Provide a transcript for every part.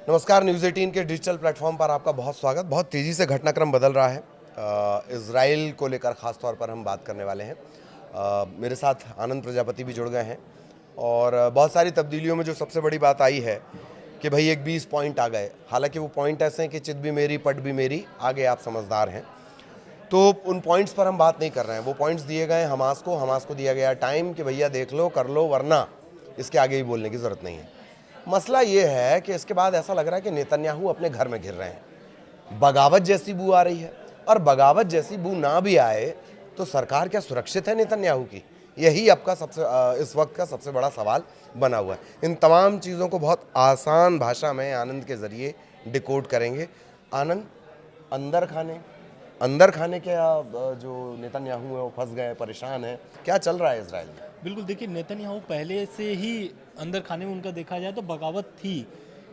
नमस्कार, न्यूज़ 18 के digital platform पर आपका बहुत स्वागत। बहुत तेज़ी से घटनाक्रम बदल रहा है। इज़राइल को लेकर ख़ास तौर पर हम बात करने वाले हैं। मेरे साथ आनंद प्रजापति भी जुड़ गए हैं और बहुत सारी तब्दीलियों में जो सबसे बड़ी बात आई है कि भाई एक 20 पॉइंट आ गए। हालांकि वो पॉइंट ऐसे हैं कि चित भी मेरी पट भी मेरी, आगे आप समझदार हैं। तो उन पॉइंट्स पर हम बात नहीं कर रहे हैं। वो पॉइंट्स दिए गए हमास को दिया गया टाइम कि भैया देख लो, कर लो, वरना इसके आगे ही बोलने की ज़रूरत नहीं है। मसला ये है कि इसके बाद ऐसा लग रहा है कि नेतन्याहू अपने घर में घिर रहे हैं। बगावत जैसी बू आ रही है, और बगावत जैसी बू ना भी आए तो सरकार क्या सुरक्षित है नेतन्याहू की? यही आपका इस वक्त का सबसे बड़ा सवाल बना हुआ है। इन तमाम चीज़ों को बहुत आसान भाषा में आनंद के ज़रिए डिकोड करेंगे। आनंद, अंदर खाने के जो नेतन्याहू है वो फंस गए, परेशान है, क्या चल रहा है इजराइल में? बिल्कुल, देखिए नेतन्याहू पहले से ही अंदर खाने में उनका देखा जाए तो बगावत थी,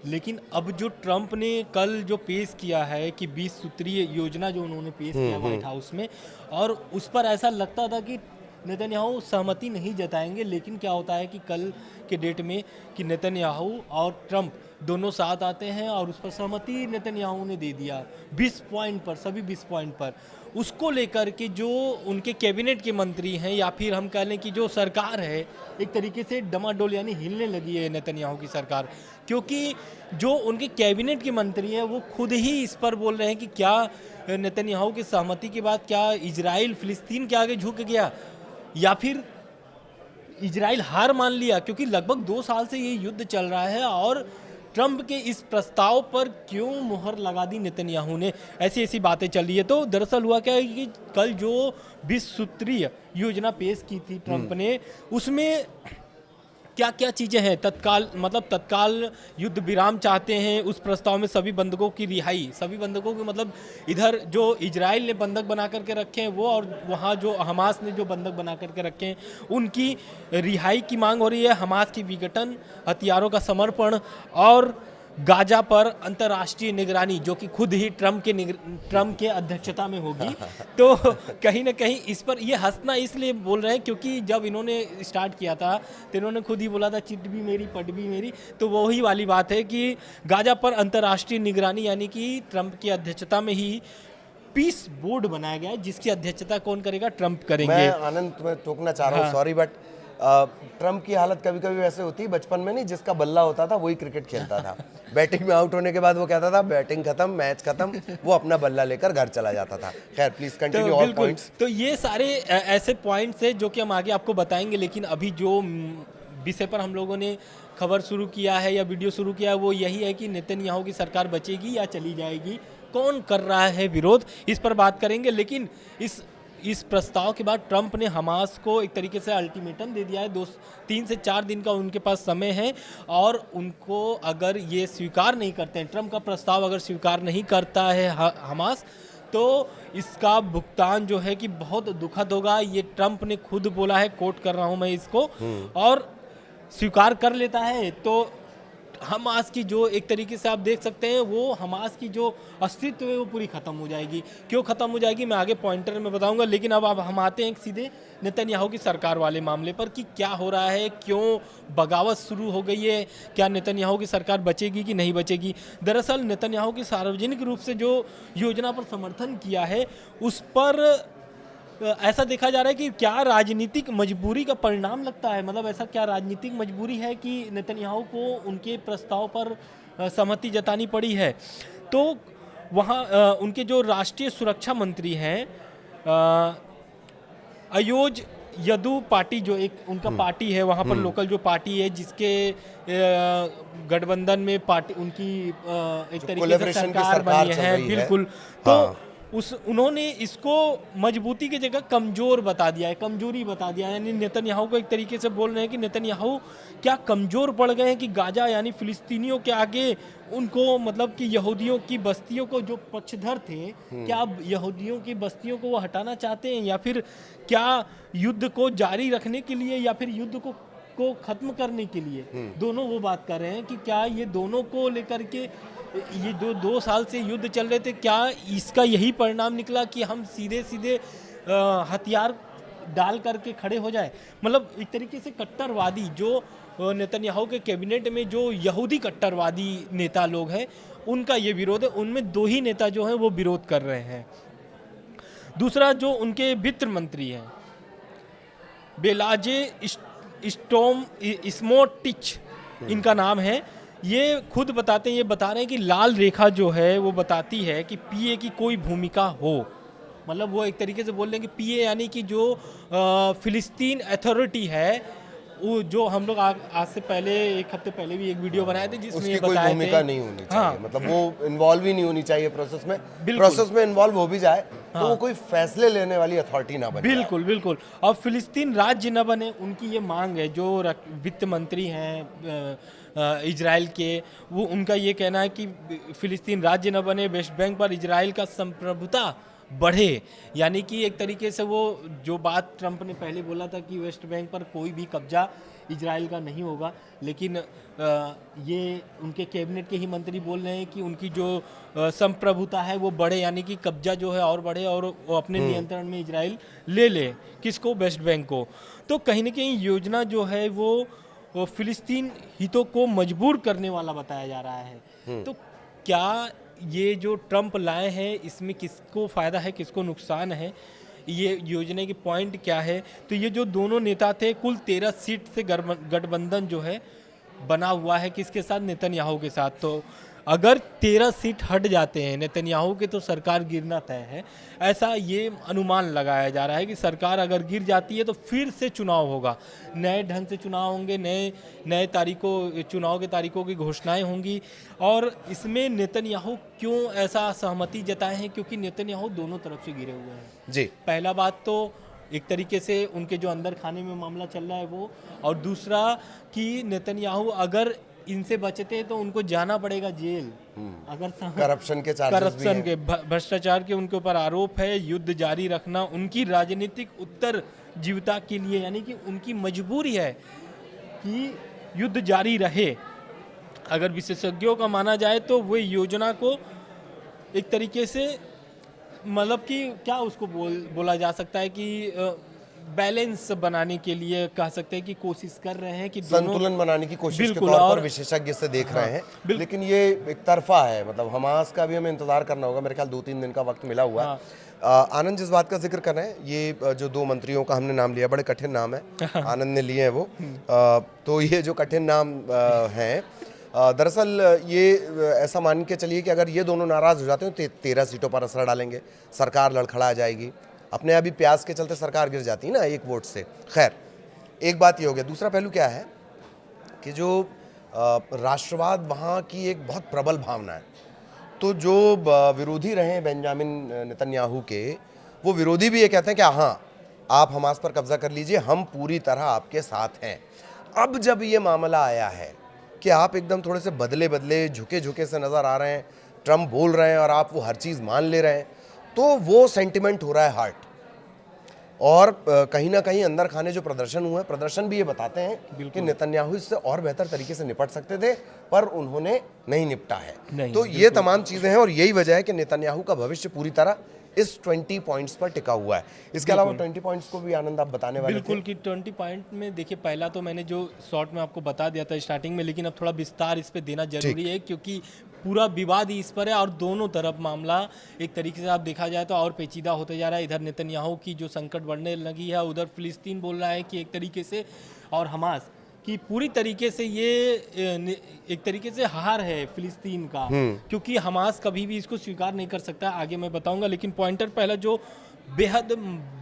लेकिन अब जो ट्रंप ने कल जो पेश किया है कि 20 सूत्रीय योजना जो उन्होंने पेश किया व्हाइट हाउस में, और उस पर ऐसा लगता था कि नेतन्याहू सहमति नहीं जताएंगे, लेकिन क्या होता है कि कल के डेट में कि नेतन्याहू और ट्रंप दोनों साथ आते हैं और उस पर सहमति नेतन्याहू ने दे दिया 20 पॉइंट पर, सभी 20 पॉइंट पर। उसको लेकर के जो उनके कैबिनेट के मंत्री हैं या फिर हम कह लें कि जो सरकार है, एक तरीके से डमाडोल यानी हिलने लगी है नेतन्याहू की सरकार, क्योंकि जो उनके कैबिनेट के मंत्री हैं वो खुद ही इस पर बोल रहे हैं कि क्या नेतन्याहू की सहमति के बाद क्या इजराइल फिलिस्तीन के आगे झुक गया या फिर इजराइल हार मान लिया, क्योंकि लगभग 2 साल से ये युद्ध चल रहा है और ट्रंप के इस प्रस्ताव पर क्यों मुहर लगा दी नेतन्याहू ने, ऐसी ऐसी बातें चल रही है। तो दरअसल हुआ क्या है कि कल जो 20 सूत्रीय योजना पेश की थी ट्रंप ने, उसमें क्या क्या चीज़ें हैं। तत्काल युद्ध विराम चाहते हैं, उस प्रस्ताव में सभी बंधकों की रिहाई, सभी बंधकों की मतलब इधर जो इजराइल ने बंधक बना करके रखे हैं वो, और वहाँ जो हमास ने जो बंधक बना करके रखे हैं उनकी रिहाई की मांग हो रही है। हमास की विघटन, हथियारों का समर्पण और गाजा पर अंतर्राष्ट्रीय निगरानी, जो कि खुद ही ट्रंप के अध्यक्षता में होगी। तो कहीं ना कहीं इस पर ये हंसना इसलिए बोल रहे हैं क्योंकि जब इन्होंने स्टार्ट किया था तो इन्होंने खुद ही बोला था चिट भी मेरी पट भी मेरी। तो वही वाली बात है कि गाजा पर अंतर्राष्ट्रीय निगरानी यानी कि ट्रंप की अध्यक्षता में ही पीस बोर्ड बनाया गया है, जिसकी अध्यक्षता कौन करेगा? ट्रंप करेंगे। मैं आनंद तुम्हें टोकना चाह रहा हूँ, सॉरी, बट ट्रंप की हालत कभी कभी वैसे होती है, बचपन में नहीं, जिसका बल्ला होता था वही क्रिकेट खेलता था। बैटिंग में आउट होने के बाद वो कहता था बैटिंग खत्म, मैच खत्म, वो अपना बल्ला लेकर घर चला जाता था। खैर, प्लीज कंटिन्यू ऑल पॉइंट्स। तो ये सारे ऐसे पॉइंट्स हैं जो कि हम आगे आपको बताएंगे, लेकिन अभी जो विषय पर हम लोगों ने खबर शुरू किया है या वीडियो शुरू किया है वो यही है कि नेतन्याहू की सरकार बचेगी या चली जाएगी, कौन कर रहा है विरोध, इस पर बात करेंगे। लेकिन इस प्रस्ताव के बाद ट्रंप ने हमास को एक तरीके से अल्टीमेटम दे दिया है। 3 से 4 दिन का उनके पास समय है, और उनको अगर ये स्वीकार नहीं करते हैं, ट्रंप का प्रस्ताव अगर स्वीकार नहीं करता है हमास, तो इसका भुगतान जो है कि बहुत दुखद होगा। ये ट्रंप ने खुद बोला है, कोट कर रहा हूँ मैं इसको, और स्वीकार कर लेता है तो हमास की जो एक तरीके से आप देख सकते हैं वो हमास की जो अस्तित्व है वो पूरी ख़त्म हो जाएगी। क्यों ख़त्म हो जाएगी मैं आगे पॉइंटर में बताऊंगा, लेकिन अब हम आते हैं सीधे नेतन्याहू की सरकार वाले मामले पर कि क्या हो रहा है, क्यों बगावत शुरू हो गई है, क्या नेतन्याहू की सरकार बचेगी कि नहीं बचेगी। दरअसल नेतन्याहू की सार्वजनिक रूप से जो योजना पर समर्थन किया है उस पर ऐसा देखा जा रहा है कि क्या राजनीतिक मजबूरी का परिणाम लगता है, मतलब ऐसा क्या राजनीतिक मजबूरी है कि नेतन्याहू को उनके प्रस्ताव पर सहमति जतानी पड़ी है। तो वहाँ उनके जो राष्ट्रीय सुरक्षा मंत्री हैं अयोज यदु पार्टी, जो एक उनका पार्टी है वहाँ पर, लोकल जो पार्टी है जिसके गठबंधन में पार्टी उनकी एक तरीके से सरकार बनी है, बिल्कुल। तो उन्होंने इसको मजबूती की जगह कमजोर बता दिया है, कमजोरी बता दिया है। यानी नेतन्याहू को एक तरीके से बोल रहे हैं कि नेतन्याहू क्या कमजोर पड़ गए हैं कि गाजा यानी फिलिस्तीनियों के आगे उनको, मतलब कि यहूदियों की बस्तियों को जो पक्षधर थे, क्या अब यहूदियों की बस्तियों को वो हटाना चाहते हैं, या फिर क्या युद्ध को जारी रखने के लिए या फिर युद्ध को खत्म करने के लिए, दोनों वो बात कर रहे हैं कि क्या ये दोनों को लेकर के ये जो 2 साल से युद्ध चल रहे थे, क्या इसका यही परिणाम निकला कि हम सीधे सीधे हथियार डाल करके खड़े हो जाए। मतलब एक तरीके से कट्टरवादी जो नेतन्याहू के कैबिनेट में जो यहूदी कट्टरवादी नेता लोग हैं उनका ये विरोध है। उनमें 2 ही नेता जो हैं वो विरोध कर रहे हैं। दूसरा जो उनके वित्त मंत्री हैं बेलाजे स्मोट्रिच इनका नाम है, ये खुद बताते हैं, ये बता रहे हैं कि लाल रेखा जो है वो बताती है कि पीए की कोई भूमिका हो, मतलब वो एक तरीके से बोल रहे हैं कि पीए यानी कि जो फिलिस्तीन अथॉरिटी है, वो जो हम लोग आज से पहले 1 हफ्ते पहले भी एक वीडियो बनाए थे जिसमें उसकी ये कोई बताए भूमिका थे। नहीं होनी चाहिए। हाँ। मतलब वो इन्वॉल्व ही नहीं होनी चाहिए प्रोसेस में। बिल्कुल। प्रोसेस में इन्वॉल्व हो भी जाए तो वो कोई फैसले लेने वाली अथॉरिटी ना बने। बिल्कुल बिल्कुल। और फिलिस्तीन राज्य न बने, उनकी ये मांग है। जो वित्त मंत्री हैं इजराइल के, वो उनका ये कहना है कि फिलिस्तीन राज्य न बने, वेस्ट बैंक पर इजराइल का संप्रभुता बढ़े। यानी कि एक तरीके से वो जो बात ट्रंप ने पहले बोला था कि वेस्ट बैंक पर कोई भी कब्जा इजराइल का नहीं होगा, लेकिन ये उनके कैबिनेट के ही मंत्री बोल रहे हैं कि उनकी जो संप्रभुता है वो बढ़े, यानी कि कब्जा जो है और बढ़े और वो अपने नियंत्रण में इजराइल ले ले। किसको? वेस्ट बैंक को। तो कहीं ना कहीं योजना जो है वो फिलिस्तीन हितों को मजबूर करने वाला बताया जा रहा है। तो क्या ये जो ट्रंप लाए हैं इसमें किसको फ़ायदा है, किसको नुकसान है, ये योजना की पॉइंट क्या है? तो ये जो दोनों नेता थे, कुल 13 सीट से गठबंधन जो है बना हुआ है किसके साथ? नेतन्याहू के साथ। तो अगर 13 सीट हट जाते हैं नेतन्याहू के तो सरकार गिरना तय है, ऐसा ये अनुमान लगाया जा रहा है कि सरकार अगर गिर जाती है तो फिर से चुनाव होगा, नए ढंग से चुनाव होंगे, नए तारीखों, चुनाव के तारीखों की घोषणाएं होंगी। और इसमें नेतन्याहू क्यों ऐसा सहमति जताए हैं? क्योंकि नेतन्याहू दोनों तरफ से गिरे हुए हैं जी। पहला बात तो एक तरीके से उनके जो अंदर खाने में मामला चल रहा है वो, और दूसरा कि नेतन्याहू अगर इनसे बचते हैं तो उनको जाना पड़ेगा जेल। अगर करप्शन के चार्जेस भी करप्शन हैं। के, भ्रष्टाचार के उनके ऊपर आरोप है, युद्ध जारी रखना उनकी राजनीतिक उत्तर जीविता के लिए, यानी कि उनकी मजबूरी है कि युद्ध जारी रहे। अगर विशेषज्ञों का माना जाए तो वो योजना को एक तरीके से, मतलब कि क्या उसको बोला जा सकता है कि बैलेंस बनाने के लिए कह सकते हैं कि कोशिश कर रहे हैं कि संतुलन बनाने की कोशिश के बिल्कुल, तौर पर और विशेषज्ञ से देख रहे हैं। बिल्कुल। लेकिन ये एक तरफा है, मतलब हमास का भी हमें इंतजार करना होगा। मेरे ख्याल 2-3 दिन का वक्त मिला हुआ है। आनंद जिस बात का जिक्र कर रहे हैं, ये जो 2 मंत्रियों का हमने नाम लिया, बड़े कठिन नाम है, आनंद ने लिए हैं वो। तो ये जो कठिन नाम हैं, दरअसल ये ऐसा मान के चलिए कि अगर ये दोनों नाराज हो जाते हैं तो 13 सीटों पर असर डालेंगे, सरकार लड़खड़ा जाएगी। अपने अभी प्याज के चलते सरकार गिर जाती है ना 1 वोट से। खैर, एक बात ये हो गया। दूसरा पहलू क्या है कि जो राष्ट्रवाद वहाँ की एक बहुत प्रबल भावना है। तो जो विरोधी रहे बेंजामिन नेतन्याहू के, वो विरोधी भी ये कहते हैं कि हाँ, आप हमास पर कब्जा कर लीजिए, हम पूरी तरह आपके साथ हैं। अब जब ये मामला आया है कि आप एकदम थोड़े से बदले झुके से नज़र आ रहे हैं, ट्रंप बोल रहे हैं और आप वो हर चीज़ मान ले रहे हैं, तो वो सेंटिमेंट हो रहा है हर्ट। और कहीं ना कहीं अंदर खाने जो प्रदर्शन हुए, प्रदर्शन भी ये बताते हैं कि नेतन्याहू इससे और बेहतर तरीके से निपट सकते थे, पर उन्होंने नहीं निपटा है। तो ये तमाम चीज़ें हैं और यही वजह है कि नेतन्याहू का भविष्य पूरी तरह इस 20 पॉइंट्स पर टिका हुआ है। इसके अलावा 20 पॉइंट्स को भी आनंद आप बताने वाले थे। बिल्कुल कि 20 पॉइंट में देखिए, पहला तो मैंने जो शॉर्ट में आपको बता दिया था स्टार्टिंग में, लेकिन अब थोड़ा विस्तार इस पे देना जरूरी है क्योंकि पूरा विवाद ही इस पर है और दोनों तरफ मामला एक तरीके से आप देखा जाए तो और पेचीदा होते जा रहा है। इधर नेतन्याहू की जो संकट बढ़ने लगी है, उधर फिलिस्तीन बोल रहा है कि एक तरीके से, और हमास कि पूरी तरीके से ये एक तरीके से हार है फिलिस्तीन का, क्योंकि हमास कभी भी इसको स्वीकार नहीं कर सकता। आगे मैं बताऊंगा, लेकिन पॉइंटर पहला जो बेहद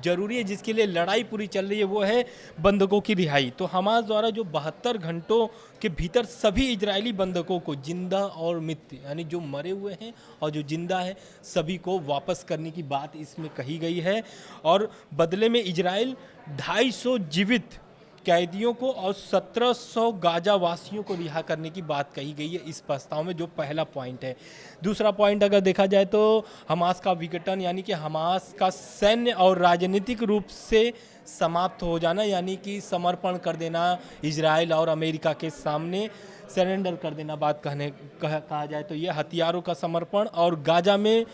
जरूरी है, जिसके लिए लड़ाई पूरी चल रही है, वो है बंधकों की रिहाई। तो हमास द्वारा जो 72 घंटों के भीतर सभी इजरायली बंधकों को, जिंदा और मृत, यानी जो मरे हुए हैं और जो जिंदा है, सभी को वापस करने की बात इसमें कही गई है। और बदले में इजराइल 250 जीवित कैदियों को और 1700 गाजा वासियों को रिहा करने की बात कही गई है इस प्रस्ताव में, जो पहला पॉइंट है। दूसरा पॉइंट अगर देखा जाए तो हमास का विघटन, यानी कि हमास का सैन्य और राजनीतिक रूप से समाप्त हो जाना, यानी कि समर्पण कर देना इजराइल और अमेरिका के सामने, सरेंडर कर देना बात कहा जाए तो ये हथियारों का समर्पण, और गाजा में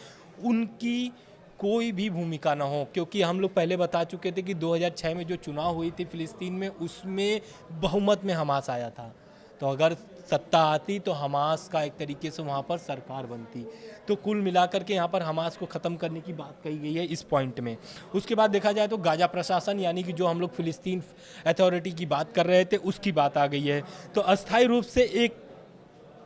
उनकी कोई भी भूमिका ना हो, क्योंकि हम लोग पहले बता चुके थे कि 2006 में जो चुनाव हुई थी फिलिस्तीन में, उसमें बहुमत में हमास आया था। तो अगर सत्ता आती तो हमास का एक तरीके से वहाँ पर सरकार बनती। तो कुल मिलाकर के यहाँ पर हमास को ख़त्म करने की बात कही गई है इस पॉइंट में। उसके बाद देखा जाए तो गाजा प्रशासन, यानी कि जो हम लोग फिलिस्तीन अथॉरिटी की बात कर रहे थे, उसकी बात आ गई है। तो अस्थायी रूप से एक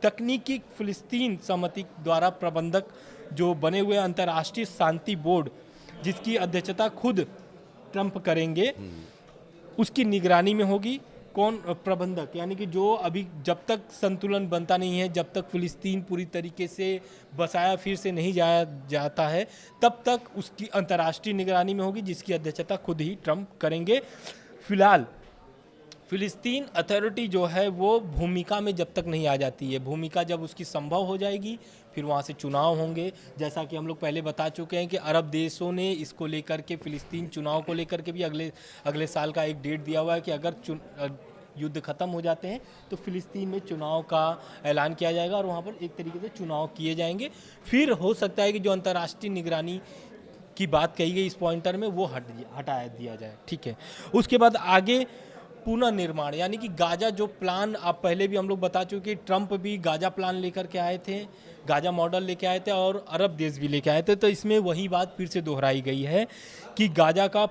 तकनीकी फिलिस्तीन समिति द्वारा प्रबंधक जो बने हुए अंतर्राष्ट्रीय शांति बोर्ड, जिसकी अध्यक्षता खुद ट्रंप करेंगे, उसकी निगरानी में होगी। कौन प्रबंधक, यानी कि जो अभी जब तक संतुलन बनता नहीं है, जब तक फिलिस्तीन पूरी तरीके से बसाया फिर से नहीं जाया जाता है, तब तक उसकी अंतर्राष्ट्रीय निगरानी में होगी, जिसकी अध्यक्षता खुद ही ट्रंप करेंगे। फिलहाल फिलिस्तीन अथॉरिटी जो है वो भूमिका में जब तक नहीं आ जाती है, भूमिका जब उसकी संभव हो जाएगी फिर वहाँ से चुनाव होंगे। जैसा कि हम लोग पहले बता चुके हैं कि अरब देशों ने इसको लेकर के, फिलिस्तीन चुनाव को लेकर के भी अगले साल का एक डेट दिया हुआ है कि अगर युद्ध खत्म हो जाते हैं तो फिलिस्तीन में चुनाव का ऐलान किया जाएगा और वहाँ पर एक तरीके से चुनाव किए जाएंगे। फिर हो सकता है कि जो अंतर्राष्ट्रीय निगरानी की बात कही गई इस पॉइंटर में, वो हटा दिया जाए। ठीक है, उसके बाद आगे पुनर्निर्माण, यानी कि गाजा जो प्लान, आप पहले भी हम लोग बता चुके, ट्रंप भी गाजा प्लान लेकर के आए थे, गाजा मॉडल लेके आए थे और अरब देश भी लेके आए थे। तो इसमें वही बात फिर से दोहराई गई है कि गाजा का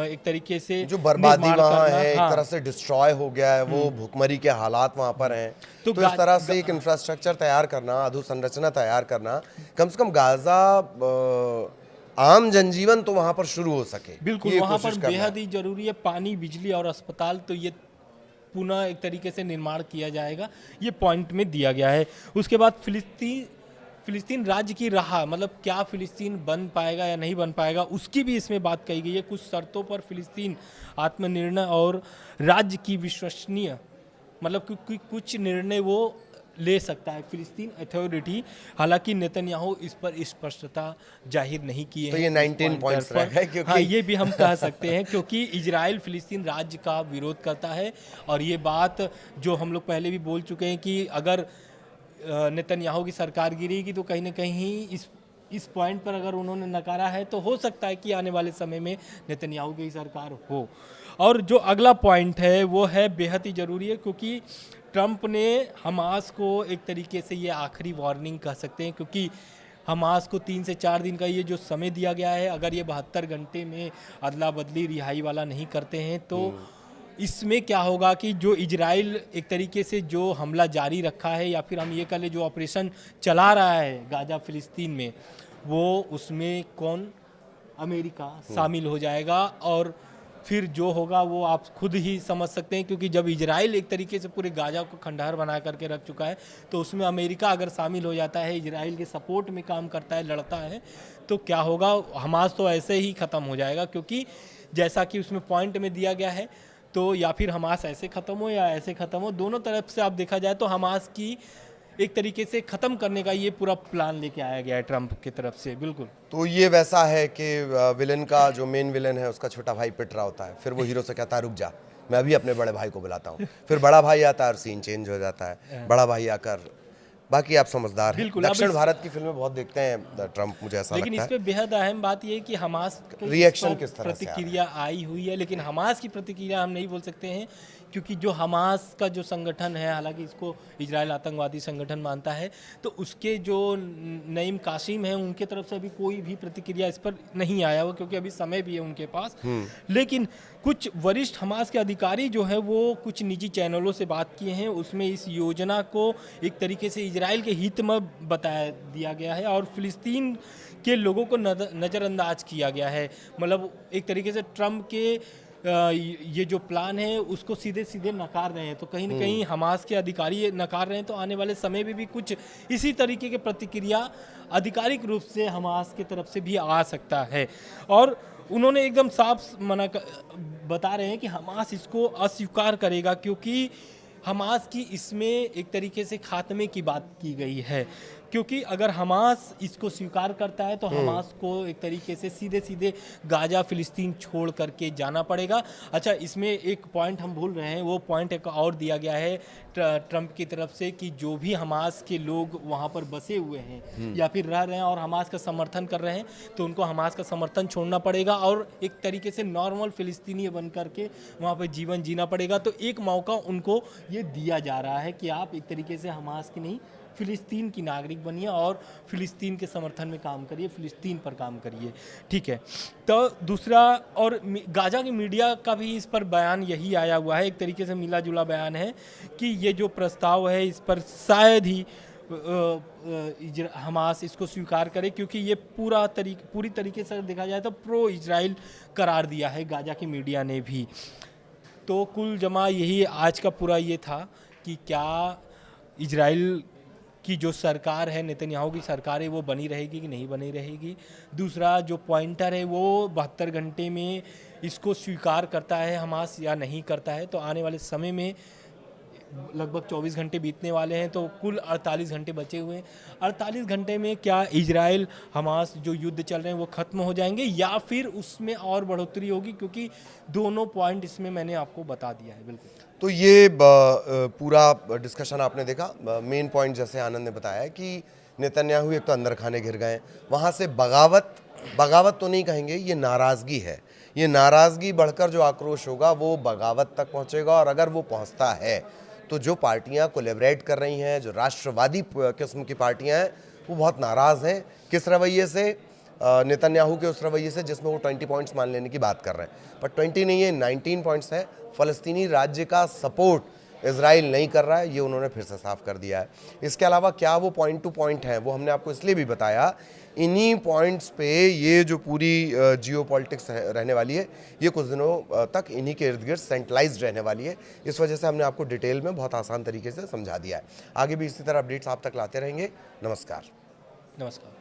एक तरीके से जो बर्बादी वहाँ है, एक हाँ, तरह से डिस्ट्रॉय हो गया है, वो भुखमरी के हालात वहाँ पर हैं। तो इस तरह से एक इंफ्रास्ट्रक्चर तैयार करना, अधोसंरचना तैयार करना, कम से कम गाजा आम जनजीवन तो वहाँ पर शुरू हो सके। बिल्कुल, वहाँ पर बेहद ही जरूरी है पानी, बिजली और अस्पताल। तो ये पुनः एक तरीके से निर्माण किया जाएगा, ये पॉइंट में दिया गया है। उसके बाद फिलिस्तीन राज्य की राह, मतलब क्या फिलिस्तीन बन पाएगा या नहीं बन पाएगा, उसकी भी इसमें बात कही गई है। कुछ शर्तों पर फिलिस्तीन आत्मनिर्णय और राज्य की विश्वसनीय, मतलब कुछ निर्णय वो ले सकता है फिलिस्तीन अथॉरिटी। हालांकि नेतन्याहू इस पर स्पष्टता जाहिर नहीं की है। तो ये 19 पॉइंट्स है, क्योंकि हाँ, ये भी हम कह सकते हैं, क्योंकि इजराइल फिलिस्तीन राज्य का विरोध करता है। और ये बात जो हम लोग पहले भी बोल चुके हैं कि अगर नेतन्याहू की सरकार गिरेगी तो कहीं ना कहीं इस पॉइंट पर अगर उन्होंने नकारा है तो हो सकता है कि आने वाले समय में नेतन्याहू की सरकार हो। और जो अगला पॉइंट है वो है बेहद ही ज़रूरी है, क्योंकि ट्रंप ने हमास को एक तरीके से ये आखिरी वार्निंग कह सकते हैं, क्योंकि हमास को 3 से 4 दिन का ये जो समय दिया गया है, अगर ये 72 घंटे में अदला बदली रिहाई वाला नहीं करते हैं तो इसमें क्या होगा कि जो इजराइल एक तरीके से जो हमला जारी रखा है, या फिर हम ये कह लें जो ऑपरेशन चला रहा है गाजा फिलिस्तीन में, वो उसमें कौन, अमेरिका शामिल हो जाएगा। और फिर जो होगा वो आप खुद ही समझ सकते हैं, क्योंकि जब इजराइल एक तरीके से पूरे गाजा को खंडहर बना करके रख चुका है, तो उसमें अमेरिका अगर शामिल हो जाता है, इजराइल के सपोर्ट में काम करता है, लड़ता है, तो क्या होगा, हमास तो ऐसे ही ख़त्म हो जाएगा। क्योंकि जैसा कि उसमें पॉइंट में दिया गया है, तो या फिर हमास ऐसे ख़त्म हो या ऐसे ख़त्म हो, दोनों तरफ से आप देखा जाए तो हमास की एक तरीके से ख़त्म करने का ये पूरा प्लान लेके आया गया है ट्रंप की तरफ से। बिल्कुल, तो ये वैसा है कि विलन का जो मेन विलन है उसका छोटा भाई पिट रहा होता है, फिर वो हीरो से कहता है रुक जा, मैं अभी अपने बड़े भाई को बुलाता हूँ। फिर बड़ा भाई आता है और सीन चेंज हो जाता है, बड़ा भाई आकर, बाकी आप समझदार हैं। दक्षिण भारत की फिल्में बहुत देखते हैं ट्रंप, मुझे ऐसा लगता है। लेकिन इस पे बेहद अहम बात ये है कि हमास रिएक्शन किस तरह से प्रतिक्रिया आई हुई है, लेकिन हमास की प्रतिक्रिया हम नहीं बोल सकते हैं, क्योंकि जो हमास का जो संगठन है, हालांकि इसको इजराइल आतंकवादी संगठन मानता है, तो उसके जो नईम कासिम हैं उनके तरफ से अभी कोई भी प्रतिक्रिया इस पर नहीं आया हुआ, क्योंकि अभी समय भी है उनके पास। लेकिन कुछ वरिष्ठ हमास के अधिकारी जो है वो कुछ निजी चैनलों से बात किए हैं, उसमें इस योजना को एक तरीके से इजराइल के हित में बताया दिया गया है और फिलिस्तीन के लोगों को नज़रअंदाज किया गया है। मतलब एक तरीके से ट्रंप के ये जो प्लान है उसको सीधे सीधे नकार रहे हैं। तो कहीं ना कहीं हमास के अधिकारी नकार रहे हैं, तो आने वाले समय में भी कुछ इसी तरीके के प्रतिक्रिया आधिकारिक रूप से हमास की तरफ से भी आ सकता है। और उन्होंने एकदम साफ बता रहे हैं कि हमास इसको अस्वीकार करेगा, क्योंकि हमास की इसमें एक तरीके से खात्मे की बात की गई है। क्योंकि अगर हमास इसको स्वीकार करता है तो हमास को एक तरीके से सीधे सीधे गाजा फिलिस्तीन छोड़ करके जाना पड़ेगा। अच्छा, इसमें एक पॉइंट हम भूल रहे हैं, वो पॉइंट एक और दिया गया है ट्रंप की तरफ से कि जो भी हमास के लोग वहाँ पर बसे हुए हैं या फिर रह रहे हैं और हमास का समर्थन कर रहे हैं तो उनको हमास का समर्थन छोड़ना पड़ेगा और एक तरीके से नॉर्मल फिलिस्तीनी बन करके वहाँ पर जीवन जीना पड़ेगा। तो एक मौका उनको ये दिया जा रहा है कि आप एक तरीके से हमास की नहीं, फिलिस्तीन की नागरिक बनिए और फिलिस्तीन के समर्थन में काम करिए, फिलिस्तीन पर काम करिए। ठीक है, तो दूसरा और गाजा की मीडिया का भी इस पर बयान यही आया हुआ है, एक तरीके से मिला जुला बयान है कि ये जो प्रस्ताव है इस पर शायद ही हमास इसको स्वीकार करे, क्योंकि ये पूरी तरीके से देखा जाए तो प्रो इजराइल करार दिया है गाजा की मीडिया ने भी। तो कुल जमा यही आज का पूरा ये था कि क्या इजराइल की जो सरकार है, नेतन्याहू की सरकार है, वो बनी रहेगी कि नहीं बनी रहेगी। दूसरा जो पॉइंटर है वो 72 घंटे में इसको स्वीकार करता है हमास या नहीं करता है। तो आने वाले समय में लगभग 24 घंटे बीतने वाले हैं, तो कुल 48 घंटे बचे हुए हैं। 48 घंटे में क्या इजराइल हमास जो युद्ध चल रहे हैं वो ख़त्म हो जाएंगे या फिर उसमें और बढ़ोतरी होगी, क्योंकि दोनों पॉइंट इसमें मैंने आपको बता दिया है। बिल्कुल, तो ये पूरा डिस्कशन आपने देखा। मेन पॉइंट जैसे आनंद ने बताया कि नेतन्याहू एक तो अंदर खाने घिर गए, वहाँ से बगावत तो नहीं कहेंगे, ये नाराज़गी है। ये नाराज़गी बढ़कर जो आक्रोश होगा वो बगावत तक पहुँचेगा, और अगर वो पहुँचता है तो जो पार्टियां कोलैबोरेट कर रही हैं, जो राष्ट्रवादी किस्म की पार्टियां हैं, वो बहुत नाराज़ हैं। किस रवैये से? नेतन्याहू के उस रवैये से जिसमें वो 20 पॉइंट्स मान लेने की बात कर रहे हैं, पर 20 नहीं है, 19 पॉइंट्स हैं। फ़लस्तीनी राज्य का सपोर्ट इजराइल नहीं कर रहा है, ये उन्होंने फिर से साफ कर दिया है। इसके अलावा क्या वो पॉइंट टू पॉइंट हैं, वो हमने आपको इसलिए भी बताया, इन्हीं पॉइंट्स पे ये जो पूरी जियोपॉलिटिक्स रहने वाली है, ये कुछ दिनों तक इन्हीं के इर्द गिर्द सेंट्रलाइज्ड रहने वाली है। इस वजह से हमने आपको डिटेल में बहुत आसान तरीके से समझा दिया है। आगे भी इसी तरह अपडेट्स आप तक लाते रहेंगे। नमस्कार। नमस्कार।